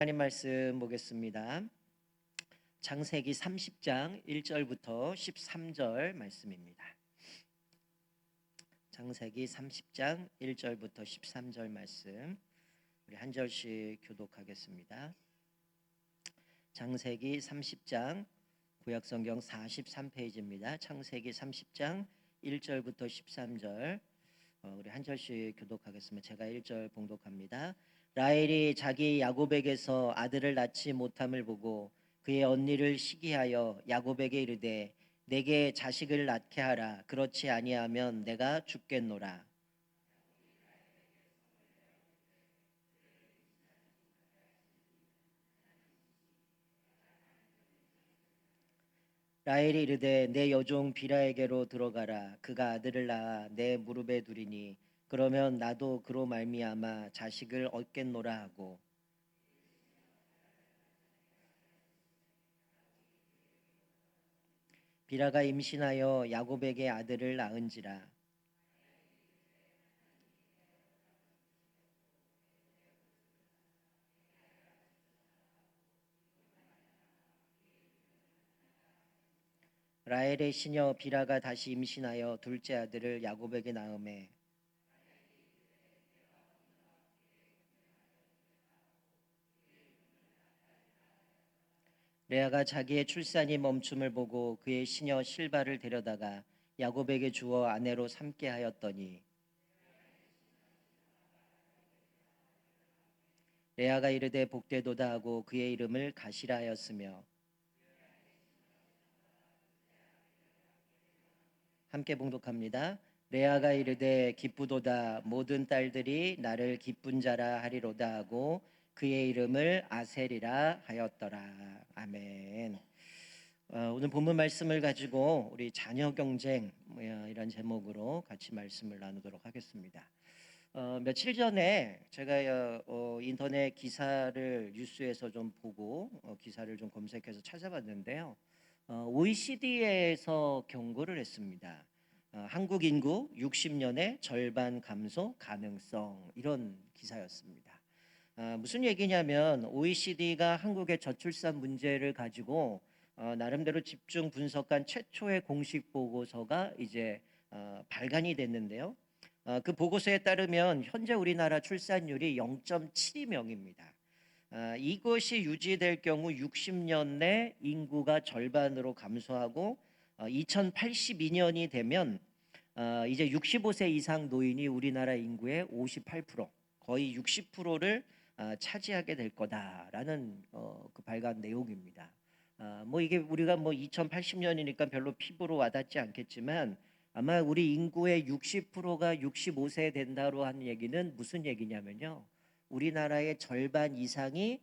하나님 말씀 보겠습니다. 창세기 30장 1절부터 13절 말씀입니다. 창세기 30장 1절부터 13절 말씀 우리 한 절씩 교독하겠습니다. 창세기 30장 구약성경 43페이지입니다. 창세기 30장 1절부터 13절 우리 한 절씩 교독하겠습니다. 제가 1절 봉독합니다. 라헬이 자기 야곱에게서 아들을 낳지 못함을 보고 그의 언니를 시기하여 야곱에게 이르되 내게 자식을 낳게 하라. 그렇지 아니하면 내가 죽겠노라. 라헬이 이르되 내 여종 비라에게로 들어가라. 그가 아들을 낳아 내 무릎에 두리니 그러면 나도 그로 말미암아 자식을 얻겠노라 하고 비라가 임신하여 야곱에게 아들을 낳은지라. 라헬의 시녀 비라가 다시 임신하여 둘째 아들을 야곱에게 낳음에 레아가 자기의 출산이 멈춤을 보고 그의 시녀 실바를 데려다가 야곱에게 주어 아내로 삼게 하였더니 레아가 이르되 복되도다 하고 그의 이름을 가시라 하였으며 함께 봉독합니다. 레아가 이르되 기쁘도다 모든 딸들이 나를 기쁜 자라 하리로다 하고 그의 이름을 아셀이라 하였더라. 아멘. 오늘 본문 말씀을 가지고 우리 자녀 경쟁 이런 제목으로 같이 말씀을 나누도록 하겠습니다. 며칠 전에 제가 인터넷 기사를 뉴스에서 좀 보고 기사를 좀 검색해서 찾아봤는데요. OECD에서 경고를 했습니다. 한국 인구 60년의 절반 감소 가능성, 이런 기사였습니다. 무슨 얘기냐면 OECD가 한국의 저출산 문제를 가지고 나름대로 집중 분석한 최초의 공식 보고서가 이제 발간이 됐는데요. 그 보고서에 따르면 현재 우리나라 출산율이 0.72명입니다. 이것이 유지될 경우 60년 내 인구가 절반으로 감소하고 2082년이 되면 이제 65세 이상 노인이 우리나라 인구의 58%, 거의 60%를 차지하게 될 거다라는 그 발간 내용입니다. 뭐 이게 우리가 뭐 2080년이니까 별로 피부로 와닿지 않겠지만 아마 우리 인구의 60%가 65세 된다로 하는 얘기는 무슨 얘기냐면요. 우리나라의 절반 이상이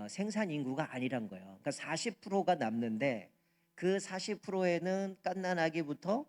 생산 인구가 아니란 거예요. 그러니까 40%가 남는데 그 40%에는 갓난아기부터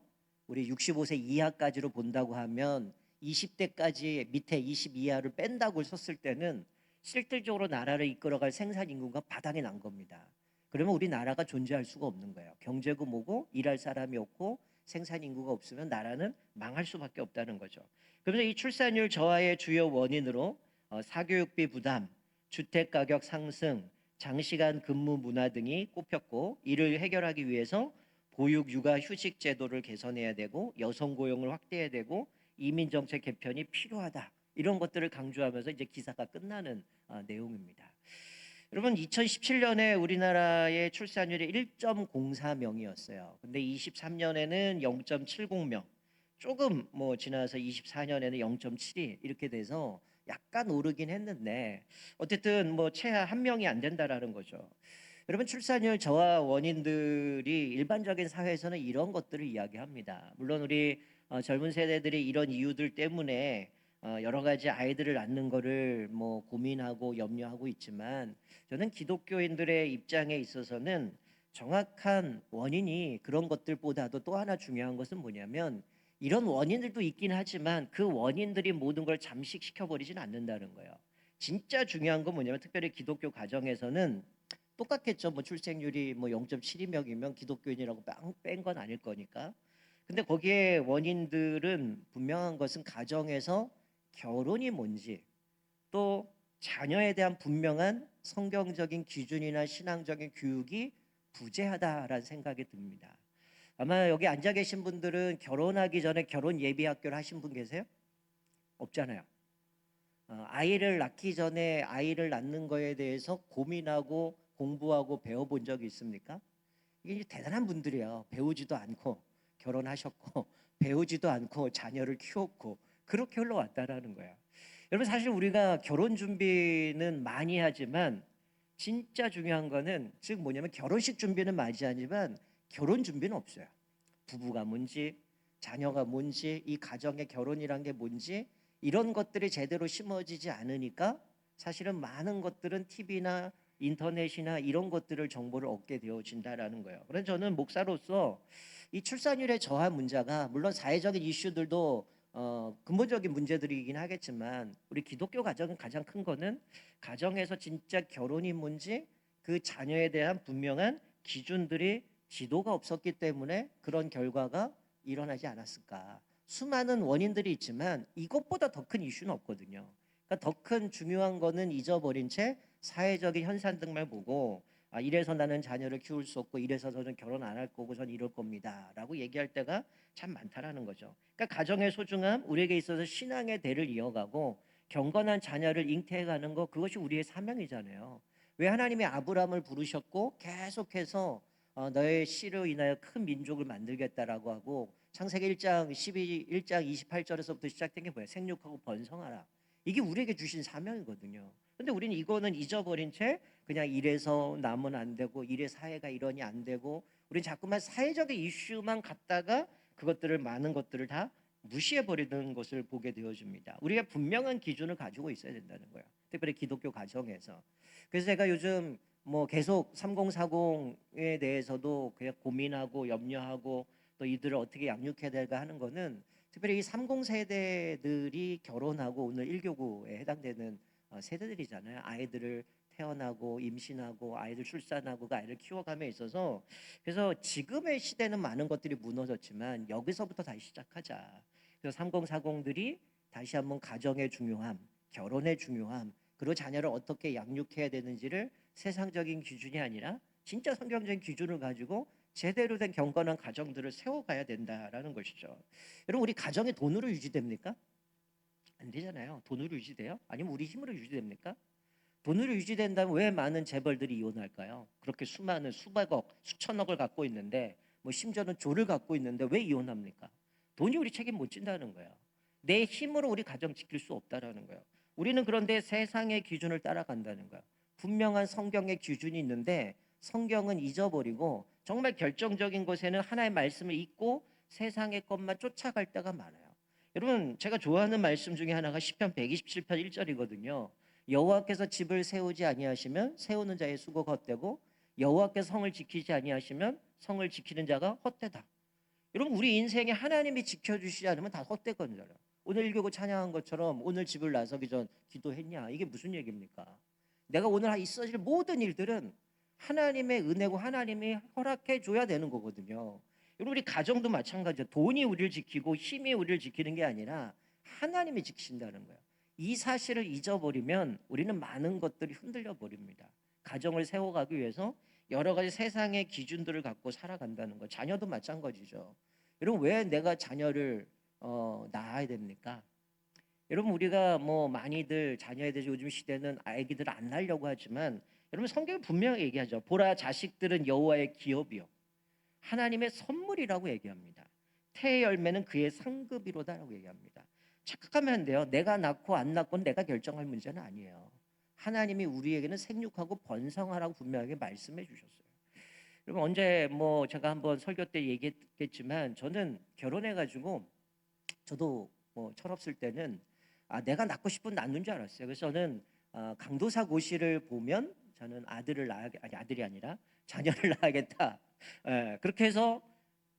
우리 65세 이하까지로 본다고 하면 20대까지 밑에 20 이하를 뺀다고 썼을 때는 실질적으로 나라를 이끌어갈 생산 인구가 바닥에 난 겁니다. 그러면 우리나라가 존재할 수가 없는 거예요. 경제고 뭐고 일할 사람이 없고 생산 인구가 없으면 나라는 망할 수밖에 없다는 거죠. 그래서 이 출산율 저하의 주요 원인으로 사교육비 부담, 주택 가격 상승, 장시간 근무 문화 등이 꼽혔고, 이를 해결하기 위해서 보육 육아 휴직 제도를 개선해야 되고 여성 고용을 확대해야 되고 이민 정책 개편이 필요하다. 이런 것들을 강조하면서 이제 기사가 끝나는 내용입니다. 여러분 2017년에 우리나라의 출산율이 1.04명이었어요. 근데 23년에는 0.70명, 조금 뭐 지나서 24년에는 0.72 이렇게 돼서 약간 오르긴 했는데 어쨌든 뭐 최하 1명이 안 된다라는 거죠. 여러분 출산율 저하 원인들이 일반적인 사회에서는 이런 것들을 이야기합니다. 물론 우리 젊은 세대들이 이런 이유들 때문에 여러 가지 아이들을 낳는 거를 뭐 고민하고 염려하고 있지만 저는 기독교인들의 입장에 있어서는 정확한 원인이 그런 것들보다도 또 하나 중요한 것은 뭐냐면 이런 원인들도 있긴 하지만 그 원인들이 모든 걸 잠식시켜 버리진 않는다는 거예요. 진짜 중요한 건 뭐냐면 특별히 기독교 가정에서는 똑같겠죠. 뭐 출생률이 뭐 0.72명이면 기독교인이라고 뺀 건 아닐 거니까. 근데 거기에 원인들은 분명한 것은 가정에서 결혼이 뭔지 또 자녀에 대한 분명한 성경적인 기준이나 신앙적인 교육이 부재하다라는 생각이 듭니다. 아마 여기 앉아 계신 분들은 결혼하기 전에 결혼 예비 학교를 하신 분 계세요? 없잖아요. 아이를 낳기 전에 아이를 낳는 거에 대해서 고민하고 공부하고 배워본 적이 있습니까? 이게 대단한 분들이에요. 배우지도 않고 결혼하셨고 배우지도 않고 자녀를 키웠고 그렇게 흘러왔다라는 거야. 여러분 사실 우리가 결혼 준비는 많이 하지만 진짜 중요한 거는 즉 뭐냐면 결혼식 준비는 많이 하지만 결혼 준비는 없어요. 부부가 뭔지 자녀가 뭔지 이 가정의 결혼이란 게 뭔지 이런 것들이 제대로 심어지지 않으니까 사실은 많은 것들은 TV나 인터넷이나 이런 것들을 정보를 얻게 되어진다라는 거예요. 그래서 저는 목사로서 이 출산율의 저하 문제가 물론 사회적인 이슈들도 근본적인 문제들이긴 하겠지만 우리 기독교 가정은 가장 큰 거는 가정에서 진짜 결혼이 뭔지 그 자녀에 대한 분명한 기준들이 지도가 없었기 때문에 그런 결과가 일어나지 않았을까. 수많은 원인들이 있지만 이것보다 더 큰 이슈는 없거든요. 그러니까 더 큰 중요한 거는 잊어버린 채 사회적인 현상들만 보고 이래서 나는 자녀를 키울 수 없고 이래서 저는 결혼 안 할 거고 전 이럴 겁니다 라고 얘기할 때가 참 많다라는 거죠. 그러니까 가정의 소중함, 우리에게 있어서 신앙의 대를 이어가고 경건한 자녀를 잉태해가는 거 그것이 우리의 사명이잖아요. 왜 하나님이 아브라함을 부르셨고 계속해서 너의 씨로 인하여 큰 민족을 만들겠다라고 하고 창세기 1장 1장 28절에서부터 시작된 게 뭐예요? 생육하고 번성하라. 이게 우리에게 주신 사명이거든요. 근데 우리는 이거는 잊어버린 채 그냥 이래서 남은 안 되고 이래 사회가 이러니 안 되고 우리는 자꾸만 사회적인 이슈만 갖다가 그것들을 많은 것들을 다 무시해 버리는 것을 보게 되어집니다. 우리가 분명한 기준을 가지고 있어야 된다는 거예요. 특별히 기독교 가정에서. 그래서 제가 요즘 뭐 계속 3040에 대해서도 그냥 고민하고 염려하고 또 이들을 어떻게 양육해야 될까 하는 거는 특별히 이 30 세대들이 결혼하고 오늘 1교구에 해당되는 세대들이잖아요. 아이들을 태어나고 임신하고 아이들 출산하고 그 아이를 키워감에 있어서 그래서 지금의 시대는 많은 것들이 무너졌지만 여기서부터 다시 시작하자. 그래서 3040들이 다시 한번 가정의 중요함, 결혼의 중요함, 그리고 자녀를 어떻게 양육해야 되는지를 세상적인 기준이 아니라 진짜 성경적인 기준을 가지고 제대로 된 경건한 가정들을 세워가야 된다라는 것이죠. 여러분 우리 가정이 돈으로 유지됩니까? 안 되잖아요. 돈으로 유지돼요? 아니면 우리 힘으로 유지됩니까? 돈으로 유지된다면 왜 많은 재벌들이 이혼할까요? 그렇게 수많은 수백억, 수천억을 갖고 있는데 뭐 심지어는 조를 갖고 있는데 왜 이혼합니까? 돈이 우리 책임 못 진다는 거예요. 내 힘으로 우리 가정 지킬 수 없다라는 거예요. 우리는 그런데 세상의 기준을 따라간다는 거예요. 분명한 성경의 기준이 있는데 성경은 잊어버리고 정말 결정적인 것에는 하나의 말씀을 잊고 세상의 것만 쫓아갈 때가 많아요. 여러분 제가 좋아하는 말씀 중에 하나가 시편 127편 1절이거든요. 여호와께서 집을 세우지 아니하시면 세우는 자의 수고가 헛되고 여호와께서 성을 지키지 아니하시면 성을 지키는 자가 헛되다. 여러분 우리 인생에 하나님이 지켜주시지 않으면 다 헛되거든요. 오늘 일교구 찬양한 것처럼 오늘 집을 나서기 전 기도했냐 이게 무슨 얘기입니까? 내가 오늘 있어질 모든 일들은 하나님의 은혜고 하나님이 허락해 줘야 되는 거거든요. 여러분 우리 가정도 마찬가지예요. 돈이 우리를 지키고 힘이 우리를 지키는 게 아니라 하나님이 지키신다는 거예요. 이 사실을 잊어버리면 우리는 많은 것들이 흔들려 버립니다. 가정을 세워가기 위해서 여러 가지 세상의 기준들을 갖고 살아간다는 거. 자녀도 마찬가지죠. 여러분 왜 내가 자녀를 낳아야 됩니까? 여러분 우리가 뭐 많이들 자녀에 대해서 요즘 시대는 아기들 안 낳으려고 하지만 여러분 성경이 분명히 얘기하죠. 보라 자식들은 여호와의 기업이요 하나님의 선물이라고 얘기합니다. 태의 열매는 그의 상급이로다라고 얘기합니다. 착각하면 안 돼요. 내가 낳고 안 낳고는 내가 결정할 문제는 아니에요. 하나님이 우리에게는 생육하고 번성하라고 분명하게 말씀해 주셨어요. 여러분 언제 뭐 제가 한번 설교 때 얘기했겠지만 저는 결혼해가지고 저도 뭐 철없을 때는 내가 낳고 싶은 낳는 줄 알았어요. 그래서 저는 강도사 고시를 보면 저는 아들을 아니 아들이 아니라 자녀를 낳아야겠다. 그렇게 해서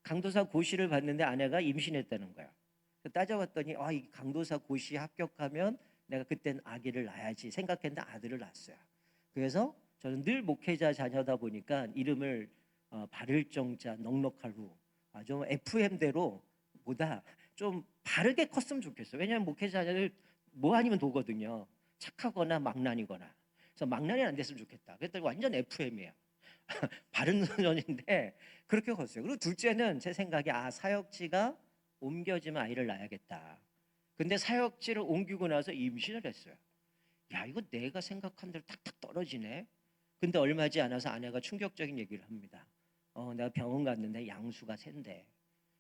강도사 고시를 봤는데 아내가 임신했다는 거야. 따져봤더니 이 강도사 고시 합격하면 내가 그땐 아기를 낳아야지 생각했는데 아들을 낳았어요. 그래서 저는 늘 목회자 자녀다 보니까 이름을 바를 정자 넉넉할 후 좀 FM대로 보다 좀 바르게 컸으면 좋겠어요. 왜냐하면 목회자 자녀들 뭐 아니면 도거든요. 착하거나 망난이거나. 그래서 망난이 안 됐으면 좋겠다. 그랬더니 완전 FM이에요. 바른 소년인데 그렇게 컸어요. 그리고 둘째는 제 생각에 사역지가 옮겨지면 아이를 낳아야겠다. 근데 사역지를 옮기고 나서 임신을 했어요. 야, 이거 내가 생각한 대로 탁탁 떨어지네. 근데 얼마 지 않아서 아내가 충격적인 얘기를 합니다. 내가 병원 갔는데 양수가 센데.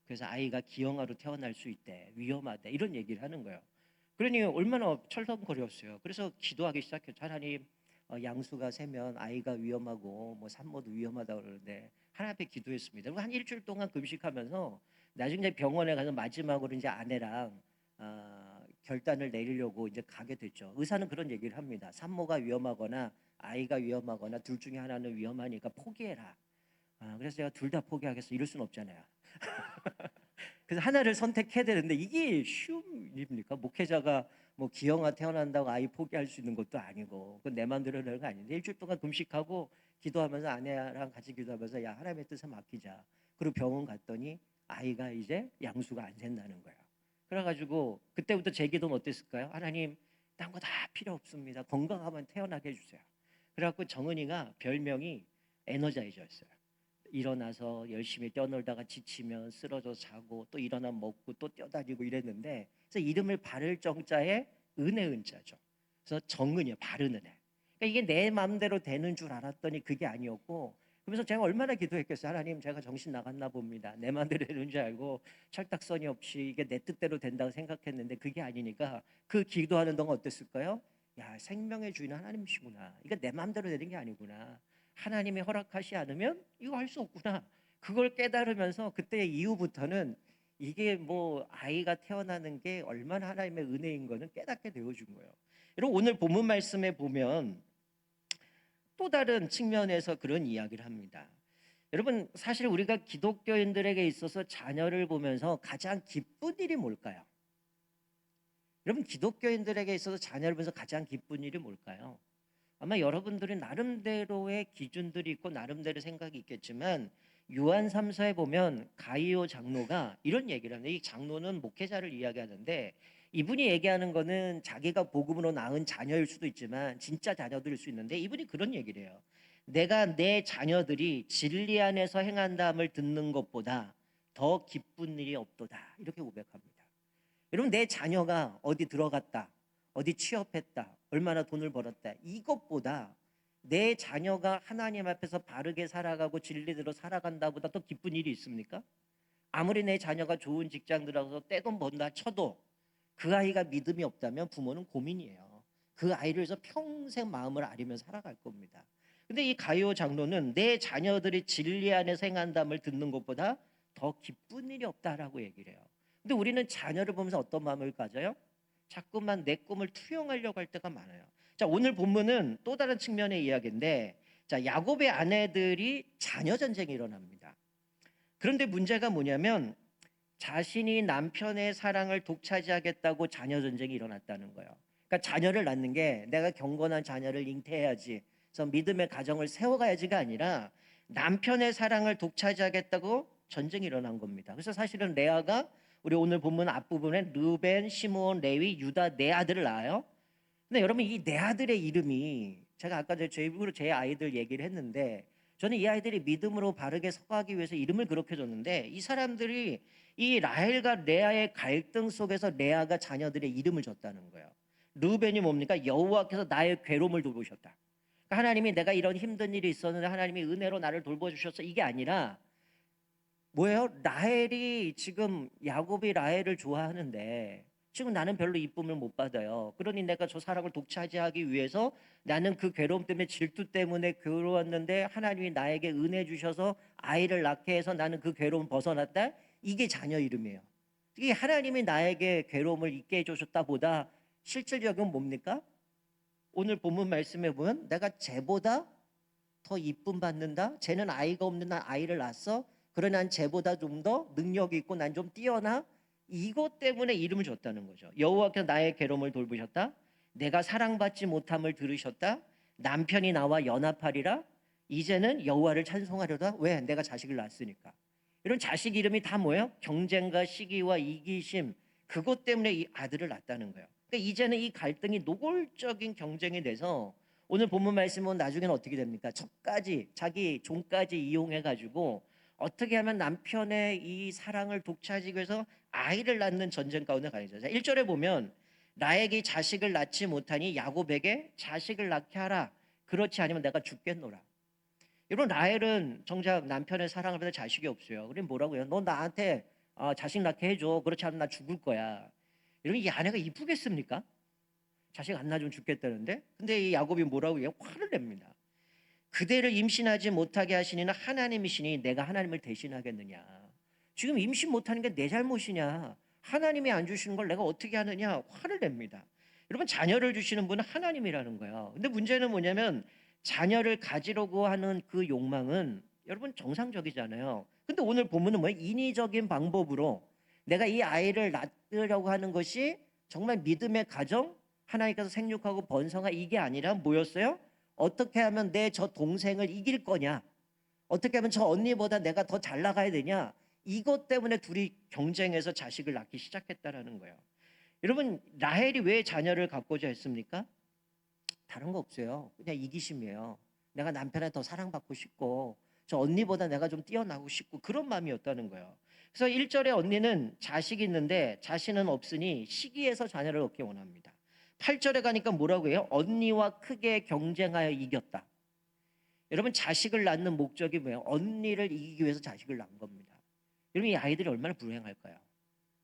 그래서 아이가 기형아로 태어날 수 있대. 위험하대. 이런 얘기를 하는 거예요. 그러니 얼마나 철렁거렸어요. 그래서 기도하기 시작했죠. 하나님, 양수가 세면 아이가 위험하고 뭐 산모도 위험하다고 그러는데 하나님 앞에 기도했습니다. 그리고 한 일주일 동안 금식하면서 나중에 병원에 가서 마지막으로 이제 아내랑 결단을 내리려고 이제 가게 됐죠. 의사는 그런 얘기를 합니다. 산모가 위험하거나 아이가 위험하거나 둘 중에 하나는 위험하니까 포기해라. 그래서 제가 둘 다 포기하겠어. 이럴 수는 없잖아요. 그래서 하나를 선택해야 되는데 이게 쉬운 일입니까? 목회자가 뭐 기형아 태어난다고 아이 포기할 수 있는 것도 아니고 그건 내 마음대로 되는 거 아닌데 일주일 동안 금식하고 기도하면서 아내랑 같이 기도하면서 야, 하나님의 뜻에 맡기자. 그리고 병원 갔더니 아이가 이제 양수가 안 샌다는 거예요. 그래가지고 그때부터 제 기도는 어땠을까요? 하나님, 딴 거 다 필요 없습니다. 건강하면 태어나게 해주세요. 그래갖고 정은이가 별명이 에너자이저였어요. 일어나서 열심히 뛰어놀다가 지치면 쓰러져 자고 또 일어나 먹고 또 뛰어다니고 이랬는데, 그래서 이름을 바를 정자에 은혜 은자죠. 그래서 정은이요, 바른 은혜. 그러니까 이게 내 마음대로 되는 줄 알았더니 그게 아니었고, 그래서 제가 얼마나 기도했겠어요. 하나님, 제가 정신 나갔나 봅니다. 내 마음대로 되는 줄 알고 철딱서니 없이 이게 내 뜻대로 된다고 생각했는데 그게 아니니까 그 기도하는 동안 어땠을까요? 야, 생명의 주인은 하나님이시구나. 이거 내 마음대로 되는 게 아니구나. 하나님이 허락하시 않으면 이거 할 수 없구나. 그걸 깨달으면서 그때 이후부터는 이게 뭐 아이가 태어나는 게 얼마나 하나님의 은혜인 거는 깨닫게 되어준 거예요. 여러분, 오늘 본문 말씀에 보면 또 다른 측면에서 그런 이야기를 합니다. 여러분, 사실 우리가 기독교인들에게 있어서 자녀를 보면서 가장 기쁜 일이 뭘까요? 여러분, 기독교인들에게 있어서 자녀를 보면서 가장 기쁜 일이 뭘까요? 아마 여러분들이 나름대로의 기준들이 있고 나름대로 생각이 있겠지만 요한 3서에 보면 가이오 장로가 이런 얘기를 합니다. 이 장로는 목회자를 이야기하는데 이분이 얘기하는 거는 자기가 복음으로 낳은 자녀일 수도 있지만 진짜 자녀들일 수 있는데 이분이 그런 얘기를 해요. 내가 내 자녀들이 진리 안에서 행한다함을 듣는 것보다 더 기쁜 일이 없도다. 이렇게 고백합니다. 여러분, 내 자녀가 어디 들어갔다, 어디 취업했다, 얼마나 돈을 벌었다, 이것보다 내 자녀가 하나님 앞에서 바르게 살아가고 진리대로 살아간다보다 더 기쁜 일이 있습니까? 아무리 내 자녀가 좋은 직장 들어가서 떼돈 번다 쳐도 그 아이가 믿음이 없다면 부모는 고민이에요. 그 아이를 위해서 평생 마음을 아리며 살아갈 겁니다. 근데 이 가이오 장로는 내 자녀들이 진리 안에서 행한담을 듣는 것보다 더 기쁜 일이 없다라고 얘기를 해요. 근데 우리는 자녀를 보면서 어떤 마음을 가져요? 자꾸만 내 꿈을 투영하려고 할 때가 많아요. 자, 오늘 본문은 또 다른 측면의 이야기인데, 자, 야곱의 아내들이 자녀 전쟁이 일어납니다. 그런데 문제가 뭐냐면 자신이 남편의 사랑을 독차지하겠다고 자녀 전쟁이 일어났다는 거예요. 그러니까 자녀를 낳는 게 내가 경건한 자녀를 잉태해야지, 그래서 믿음의 가정을 세워가야지가 아니라 남편의 사랑을 독차지하겠다고 전쟁이 일어난 겁니다. 그래서 사실은 레아가 우리 오늘 본문 앞부분에 르벤, 시므온, 레위, 유다 네 아들을 낳아요. 근데 여러분, 이 네 아들의 이름이 제가 아까 제 입으로 제 아이들 얘기를 했는데 저는 이 아이들이 믿음으로 바르게 서가기 위해서 이름을 그렇게 줬는데 이 사람들이 이 라헬과 레아의 갈등 속에서 레아가 자녀들의 이름을 줬다는 거예요. 르벤이 뭡니까? 여호와께서 나의 괴로움을 돌보셨다. 그러니까 하나님이 내가 이런 힘든 일이 있었는데 하나님이 은혜로 나를 돌봐주셨어, 이게 아니라 뭐예요? 라헬이 지금 야곱이 라헬을 좋아하는데 지금 나는 별로 이쁨을 못 받아요. 그러니 내가 저 사랑을 독차지하기 위해서 나는 그 괴로움 때문에 질투 때문에 괴로웠는데 하나님이 나에게 은혜 주셔서 아이를 낳게 해서 나는 그 괴로움 벗어났다. 이게 자녀 이름이에요. 이게 하나님이 나에게 괴로움을 잊게 해주셨다 보다 실질적인 뭡니까? 오늘 본문 말씀에 보면 내가 쟤보다 더 이쁨 받는다. 쟤는 아이가 없는 난 아이를 낳았어. 그러나 난 쟤보다 좀 더 능력이 있고 난 좀 뛰어나. 이것 때문에 이름을 줬다는 거죠. 여호와께서 나의 괴로움을 돌보셨다. 내가 사랑받지 못함을 들으셨다. 남편이 나와 연합하리라. 이제는 여호와를 찬송하려다. 왜? 내가 자식을 낳았으니까. 이런 자식 이름이 다 뭐예요? 경쟁과 시기와 이기심, 그것 때문에 이 아들을 낳았다는 거예요. 그러니까 이제는 이 갈등이 노골적인 경쟁이 돼서 오늘 본문 말씀은 나중에는 어떻게 됩니까? 저까지 자기 종까지 이용해 가지고 어떻게 하면 남편의 이 사랑을 독차지하기 위해서 아이를 낳는 전쟁 가운데 가야죠. 자, 1절에 보면 나에게 자식을 낳지 못하니 야곱에게 자식을 낳게 하라. 그렇지 않으면 내가 죽겠노라. 여러분 라헬은 정작 남편의 사랑을 받아 자식이 없어요. 그럼 뭐라고 해요? 너 나한테 자식 낳게 해줘. 그렇지 않으면 나 죽을 거야. 여러분 이 아내가 이쁘겠습니까? 자식 안 낳으면 죽겠다는데. 근데 이 야곱이 뭐라고 해요? 화를 냅니다. 그대를 임신하지 못하게 하시니는 하나님이시니 내가 하나님을 대신하겠느냐. 지금 임신 못하는 게 내 잘못이냐. 하나님이 안 주시는 걸 내가 어떻게 하느냐. 화를 냅니다. 여러분 자녀를 주시는 분은 하나님이라는 거예요. 근데 문제는 뭐냐면 자녀를 가지려고 하는 그 욕망은 여러분 정상적이잖아요. 근데 오늘 본문은 뭐예요? 인위적인 방법으로 내가 이 아이를 낳으려고 하는 것이 정말 믿음의 가정, 하나님께서 생육하고 번성하 이게 아니라 뭐였어요? 어떻게 하면 내 저 동생을 이길 거냐? 어떻게 하면 저 언니보다 내가 더 잘 나가야 되냐? 이것 때문에 둘이 경쟁해서 자식을 낳기 시작했다라는 거예요. 여러분 라헬이 왜 자녀를 갖고자 했습니까? 다른 거 없어요. 그냥 이기심이에요. 내가 남편에 더 사랑받고 싶고 저 언니보다 내가 좀 뛰어나고 싶고 그런 마음이었다는 거예요. 그래서 1절에 언니는 자식이 있는데 자신은 없으니 시기에서 자녀를 얻기 원합니다. 8절에 가니까 뭐라고 해요? 언니와 크게 경쟁하여 이겼다. 여러분 자식을 낳는 목적이 뭐예요? 언니를 이기기 위해서 자식을 낳은 겁니다. 여러분 이 아이들이 얼마나 불행할까요?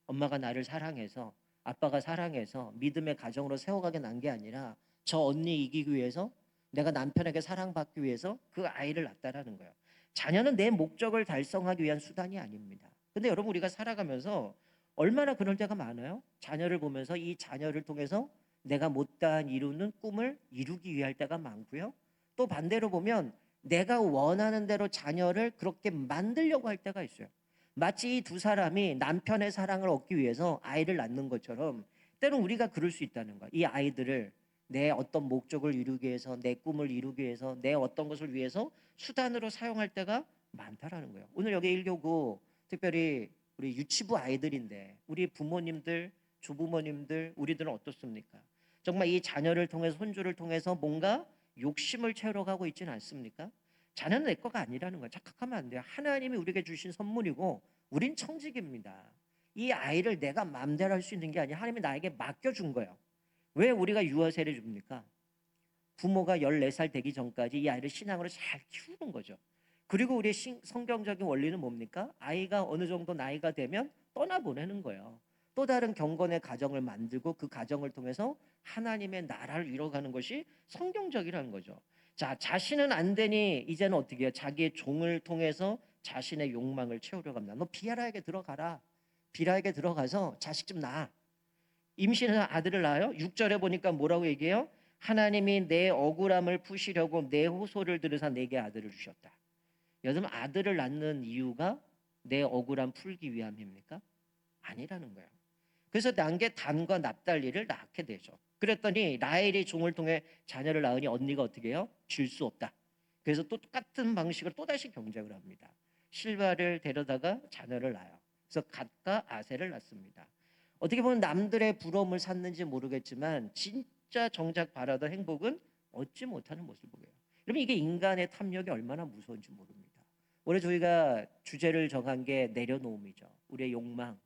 엄마가 나를 사랑해서 아빠가 사랑해서 믿음의 가정으로 세워가게 난 게 아니라 저 언니 이기기 위해서 내가 남편에게 사랑받기 위해서 그 아이를 낳았다라는 거예요. 자녀는 내 목적을 달성하기 위한 수단이 아닙니다. 근데 여러분 우리가 살아가면서 얼마나 그럴 때가 많아요? 자녀를 보면서 이 자녀를 통해서 내가 못다한 이루는 꿈을 이루기 위할 때가 많고요. 또 반대로 보면 내가 원하는 대로 자녀를 그렇게 만들려고 할 때가 있어요. 마치 이 두 사람이 남편의 사랑을 얻기 위해서 아이를 낳는 것처럼 때론 우리가 그럴 수 있다는 거야. 이 아이들을 내 어떤 목적을 이루기 위해서 내 꿈을 이루기 위해서 내 어떤 것을 위해서 수단으로 사용할 때가 많다라는 거예요. 오늘 여기 1교구 특별히 우리 유치부 아이들인데 우리 부모님들, 조부모님들 우리들은 어떻습니까? 정말 이 자녀를 통해서 손주를 통해서 뭔가 욕심을 채우러 가고 있지는 않습니까? 자녀는 내 거가 아니라는 거야. 착각하면 안 돼요. 하나님이 우리에게 주신 선물이고 우린 청직입니다. 이 아이를 내가 마음대로 할 수 있는 게 아니라 하나님이 나에게 맡겨준 거예요. 왜 우리가 유아세를 줍니까? 부모가 14살 되기 전까지 이 아이를 신앙으로 잘 키우는 거죠. 그리고 우리의 성경적인 원리는 뭡니까? 아이가 어느 정도 나이가 되면 떠나보내는 거예요. 또 다른 경건의 가정을 만들고 그 가정을 통해서 하나님의 나라를 이뤄가는 것이 성경적이라는 거죠. 자, 자신은 안 되니 이제는 어떻게 해요? 자기의 종을 통해서 자신의 욕망을 채우려고 합니다. 너 비라에게 들어가라. 비라에게 들어가서 자식 좀 낳아. 임신해서 아들을 낳아요. 6절에 보니까 뭐라고 얘기해요? 하나님이 내 억울함을 푸시려고 내 호소를 들으사 내게 아들을 주셨다. 여러분 아들을 낳는 이유가 내 억울함 풀기 위함입니까? 아니라는 거예요. 그래서 난 게 단과 납달리를 낳게 되죠. 그랬더니 라헬이 종을 통해 자녀를 낳으니 언니가 어떻게 해요? 줄 수 없다. 그래서 또 똑같은 방식으로 또다시 경쟁을 합니다. 실바를 데려다가 자녀를 낳아요. 그래서 갓과 아세를 낳습니다. 어떻게 보면 남들의 부러움을 샀는지 모르겠지만 진짜 정작 바라던 행복은 얻지 못하는 모습을 보여요. 여러분 이게 인간의 탐욕이 얼마나 무서운지 모릅니다. 올해 저희가 주제를 정한 게 내려놓음이죠. 우리의 욕망,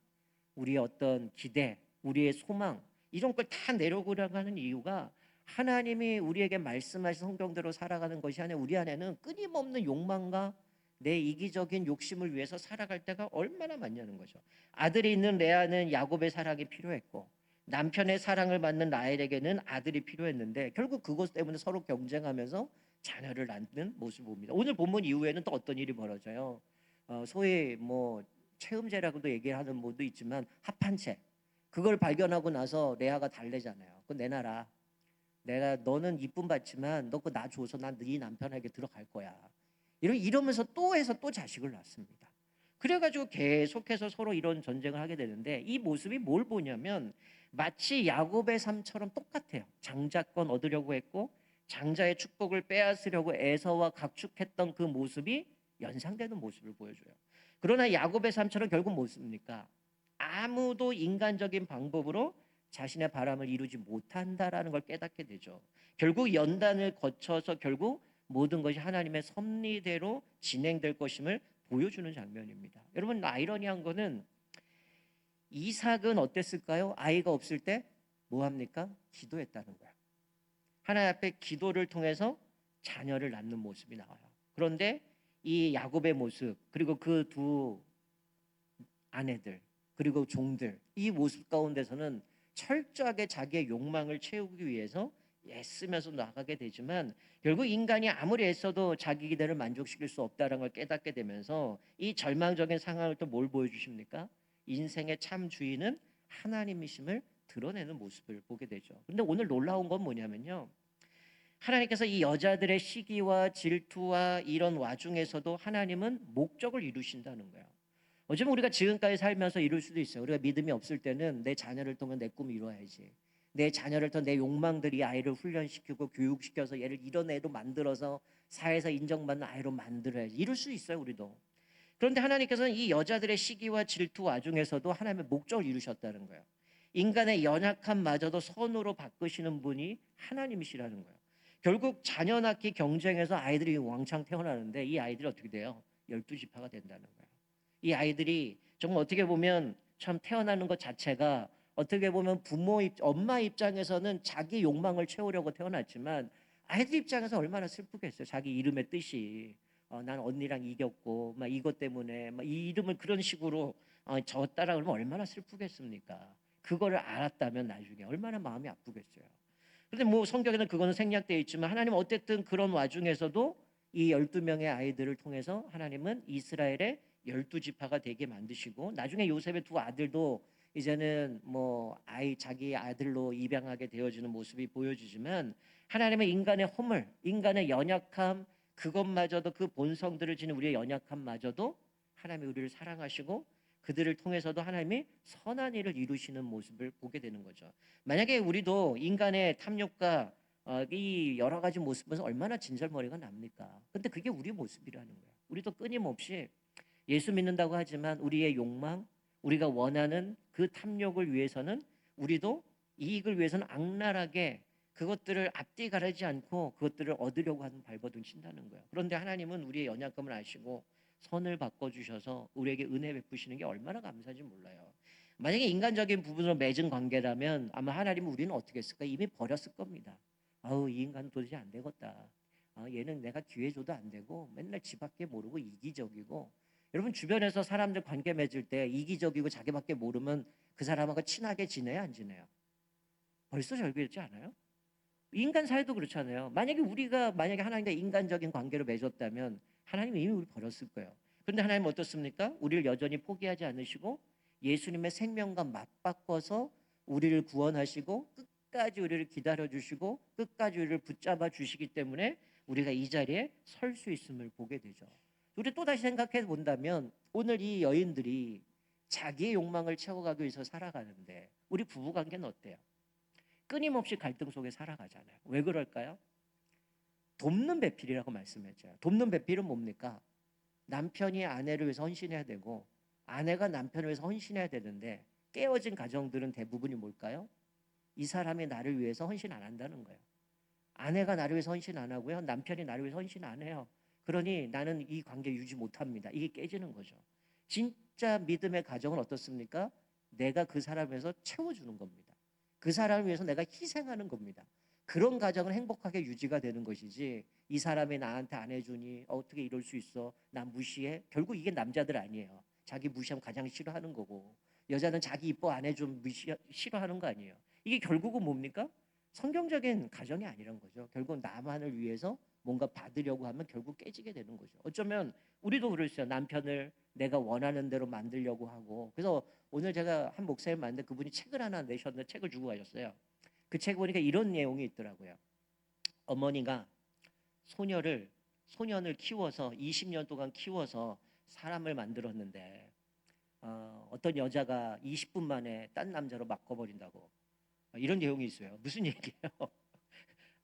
우리의 어떤 기대, 우리의 소망 이런 걸 다 내려놓으려고 하는 이유가 하나님이 우리에게 말씀하신 성경대로 살아가는 것이 아니라 우리 안에는 끊임없는 욕망과 내 이기적인 욕심을 위해서 살아갈 때가 얼마나 많냐는 거죠. 아들이 있는 레아는 야곱의 사랑이 필요했고 남편의 사랑을 받는 라헬에게는 아들이 필요했는데 결국 그것 때문에 서로 경쟁하면서 자녀를 낳는 모습을 봅니다. 오늘 본문 이후에는 또 어떤 일이 벌어져요? 소위 뭐 체음제라고도 얘기하는 분도 있지만 합한채 그걸 발견하고 나서 레아가 달래잖아요. 그거 내놔라. 내가 너는 이쁨 받지만 너 그거 나 줘서 난 네 남편에게 들어갈 거야. 이러면서 또 해서 또 자식을 낳습니다. 그래가지고 계속해서 서로 이런 전쟁을 하게 되는데 이 모습이 뭘 보냐면 마치 야곱의 삶처럼 똑같아요. 장자권 얻으려고 했고 장자의 축복을 빼앗으려고 에서와 각축했던 그 모습이 연상되는 모습을 보여줘요. 그러나 야곱의 삶처럼 결국 뭡니까? 아무도 인간적인 방법으로 자신의 바람을 이루지 못한다라는 걸 깨닫게 되죠. 결국 연단을 거쳐서 결국 모든 것이 하나님의 섭리대로 진행될 것임을 보여주는 장면입니다. 여러분, 아이러니한 거는 이삭은 어땠을까요? 아이가 없을 때 뭐 합니까? 기도했다는 거야. 하나님 앞에 기도를 통해서 자녀를 낳는 모습이 나와요. 그런데 이 야곱의 모습, 그리고 그 두 아내들, 그리고 종들, 이 모습 가운데서는 철저하게 자기의 욕망을 채우기 위해서 애쓰면서 나가게 되지만, 결국 인간이 아무리 애써도 자기 기대를 만족시킬 수 없다는 걸 깨닫게 되면서 이 절망적인 상황을 또 뭘 보여주십니까? 인생의 참 주인은 하나님이심을 드러내는 모습을 보게 되죠. 근데 오늘 놀라운 건 뭐냐면요, 하나님께서 이 여자들의 시기와 질투와 이런 와중에서도 하나님은 목적을 이루신다는 거예요. 어쩌면 우리가 지금까지 살면서 이룰 수도 있어요. 우리가 믿음이 없을 때는 내 자녀를 통해 내 꿈을 이루어야지, 내 자녀를 통해 내 욕망들이 아이를 훈련시키고 교육시켜서 얘를 이런 애로 만들어서 사회에서 인정받는 아이로 만들어야지, 이룰 수 있어요, 우리도. 그런데 하나님께서는 이 여자들의 시기와 질투 와중에서도 하나님의 목적을 이루셨다는 거예요. 인간의 연약함마저도 선으로 바꾸시는 분이 하나님이시라는 거예요. 결국 자녀 낳기 경쟁에서 아이들이 왕창 태어나는데 이 아이들이 어떻게 돼요? 12지파가 된다는 거예요. 이 아이들이 정말 어떻게 보면 참 태어나는 것 자체가, 어떻게 보면 엄마 입장에서는 자기 욕망을 채우려고 태어났지만 아이들 입장에서 얼마나 슬프겠어요. 자기 이름의 뜻이 난 언니랑 이겼고 막 이것 때문에 막 이 이름을 그런 식으로 졌다라 그러면 얼마나 슬프겠습니까? 그거를 알았다면 나중에 얼마나 마음이 아프겠어요. 그런데 뭐 성경에는 그거는 생략되어 있지만 하나님은 어쨌든 그런 와중에서도 이 12명의 아이들을 통해서 하나님은 이스라엘의 12지파가 되게 만드시고, 나중에 요셉의 두 아들도 이제는 뭐 자기 아들로 입양하게 되어지는 모습이 보여지지만, 하나님은 인간의 허물, 인간의 연약함, 그것마저도, 그 본성들을 지닌 우리의 연약함마저도 하나님이 우리를 사랑하시고 그들을 통해서도 하나님이 선한 일을 이루시는 모습을 보게 되는 거죠. 만약에 우리도 인간의 탐욕과 이 여러 가지 모습에서 얼마나 진절머리가 납니까? 근데 그게 우리 모습이라는 거예요. 우리도 끊임없이 예수 믿는다고 하지만 우리의 욕망, 우리가 원하는 그 탐욕을 위해서는, 우리도 이익을 위해서는 악랄하게 그것들을 앞뒤 가리지 않고 그것들을 얻으려고 하는 발버둥 친다는 거예요. 그런데 하나님은 우리의 연약함을 아시고 선을 바꿔주셔서 우리에게 은혜 베푸시는 게 얼마나 감사한지 몰라요. 만약에 인간적인 부분으로 맺은 관계라면 아마 하나님은 우리는 어떻게 했을까? 이미 버렸을 겁니다. 아우, 이 인간은 도저히 안 되겠다. 얘는 내가 기회 줘도 안 되고 맨날 지밖에 모르고 이기적이고. 여러분, 주변에서 사람들 관계 맺을 때 이기적이고 자기밖에 모르면 그 사람하고 친하게 지내야 안 지내요? 벌써 절벽이지 않아요? 인간 사회도 그렇잖아요. 만약에 하나님과 인간적인 관계를 맺었다면 하나님은 이미 우리 버렸을 거예요. 그런데 하나님은 어떻습니까? 우리를 여전히 포기하지 않으시고 예수님의 생명과 맞바꿔서 우리를 구원하시고 끝까지 우리를 기다려주시고 끝까지 우리를 붙잡아 주시기 때문에 우리가 이 자리에 설 수 있음을 보게 되죠. 우리 또다시 생각해 본다면 오늘 이 여인들이 자기의 욕망을 채워가기 위해서 살아가는데 우리 부부관계는 어때요? 끊임없이 갈등 속에 살아가잖아요. 왜 그럴까요? 돕는 배필이라고 말씀했죠. 돕는 배필은 뭡니까? 남편이 아내를 위해서 헌신해야 되고 아내가 남편을 위해서 헌신해야 되는데, 깨어진 가정들은 대부분이 뭘까요? 이 사람이 나를 위해서 헌신 안 한다는 거예요. 아내가 나를 위해서 헌신 안 하고요, 남편이 나를 위해서 헌신 안 해요. 그러니 나는 이 관계 유지 못합니다. 이게 깨지는 거죠. 진짜 믿음의 가정은 어떻습니까? 내가 그 사람을 위해서 채워주는 겁니다. 그 사람을 위해서 내가 희생하는 겁니다. 그런 가정은 행복하게 유지가 되는 것이지, 이 사람이 나한테 안 해주니 어떻게 이럴 수 있어, 난 무시해. 결국 이게 남자들 아니에요. 자기 무시하면 가장 싫어하는 거고, 여자는 자기 이뻐 안 해주면 싫어하는 거 아니에요. 이게 결국은 뭡니까? 성경적인 가정이 아니란 거죠. 결국 나만을 위해서 뭔가 받으려고 하면 결국 깨지게 되는 거죠. 어쩌면 우리도 그랬어요. 남편을 내가 원하는 대로 만들려고 하고. 그래서 오늘 제가 한 목사님 만났는데 그분이 책을 하나 내셨는데 책을 주고 가셨어요. 그 책 보니까 이런 내용이 있더라고요. 어머니가 소년을 키워서 20년 동안 키워서 사람을 만들었는데 어떤 여자가 20분 만에 딴 남자로 바꿔버린다고, 이런 내용이 있어요. 무슨 얘기예요?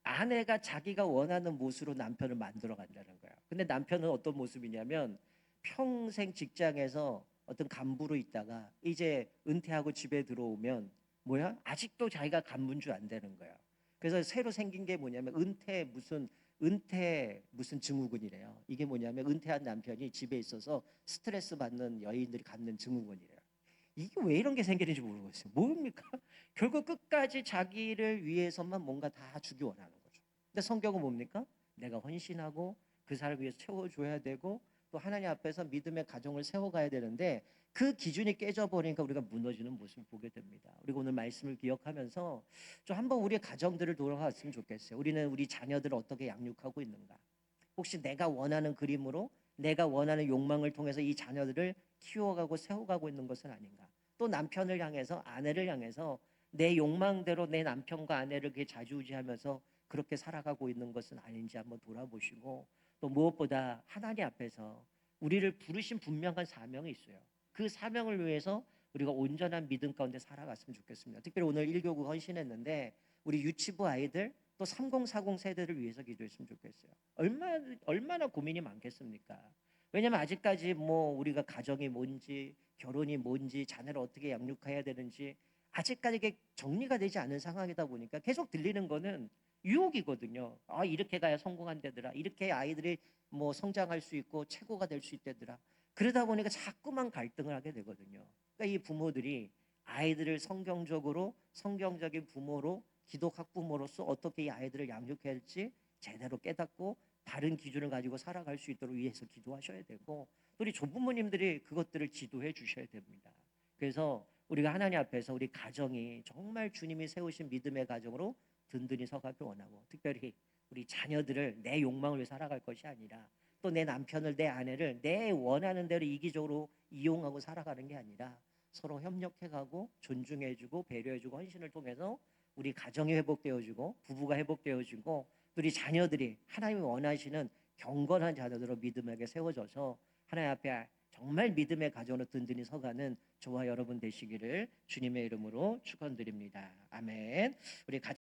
아내가 자기가 원하는 모습으로 남편을 만들어 간다는 거야. 근데 남편은 어떤 모습이냐면 평생 직장에서 어떤 간부로 있다가 이제 은퇴하고 집에 들어오면 뭐야? 아직도 자기가 간문주 안 되는 거야. 그래서 새로 생긴 게 뭐냐면 은퇴 무슨 증후군이래요. 이게 뭐냐면 은퇴한 남편이 집에 있어서 스트레스 받는 여인들이 갖는 증후군이래요. 이게 왜 이런 게 생기는지 모르겠어요. 뭡니까? 결국 끝까지 자기를 위해서만 뭔가 다 주기 원하는 거죠. 근데 성경은 뭡니까? 내가 헌신하고 그 사람을 위해서 채워줘야 되고 또 하나님 앞에서 믿음의 가정을 세워가야 되는데 그 기준이 깨져버리니까 우리가 무너지는 모습을 보게 됩니다. 우리가 오늘 말씀을 기억하면서 좀 한번 우리의 가정들을 돌아봤으면 좋겠어요. 우리는 우리 자녀들을 어떻게 양육하고 있는가? 혹시 내가 원하는 그림으로 내가 원하는 욕망을 통해서 이 자녀들을 키워가고 세워가고 있는 것은 아닌가? 또 남편을 향해서 아내를 향해서 내 욕망대로 내 남편과 아내를 그렇게 좌지우지하면서 그렇게 살아가고 있는 것은 아닌지 한번 돌아보시고 또 무엇보다 하나님 앞에서 우리를 부르신 분명한 사명이 있어요. 그 사명을 위해서 우리가 온전한 믿음 가운데 살아갔으면 좋겠습니다. 특별히 오늘 1교구 헌신했는데 우리 유치부 아이들 또 3040 세대를 위해서 기도했으면 좋겠어요. 얼마나 고민이 많겠습니까? 왜냐면 아직까지 뭐 우리가 가정이 뭔지 결혼이 뭔지 자녀를 어떻게 양육해야 되는지 아직까지 이게 정리가 되지 않은 상황이다 보니까 계속 들리는 거는 유혹이거든요. 아, 이렇게 가야 성공한다더라. 이렇게 아이들이 뭐 성장할 수 있고 최고가 될 수 있다더라. 그러다 보니까 자꾸만 갈등을 하게 되거든요. 그러니까 이 부모들이 아이들을 성경적인 부모로 기독 학부모로서 어떻게 이 아이들을 양육해야 할지 제대로 깨닫고 다른 기준을 가지고 살아갈 수 있도록 위해서 기도하셔야 되고 또 우리 조부모님들이 그것들을 지도해 주셔야 됩니다. 그래서 우리가 하나님 앞에서 우리 가정이 정말 주님이 세우신 믿음의 가정으로 든든히 서가길 원하고 특별히 우리 자녀들을 내 욕망을 위해 살아갈 것이 아니라 또 내 남편을 내 아내를 내 원하는 대로 이기적으로 이용하고 살아가는 게 아니라 서로 협력해가고 존중해주고 배려해주고 헌신을 통해서 우리 가정이 회복되어지고 부부가 회복되어지고 우리 자녀들이 하나님이 원하시는 경건한 자녀들로 믿음에게 세워져서 하나님 앞에 정말 믿음의 가정으로 든든히 서가는 저와 여러분 되시기를 주님의 이름으로 축원드립니다. 아멘. 우리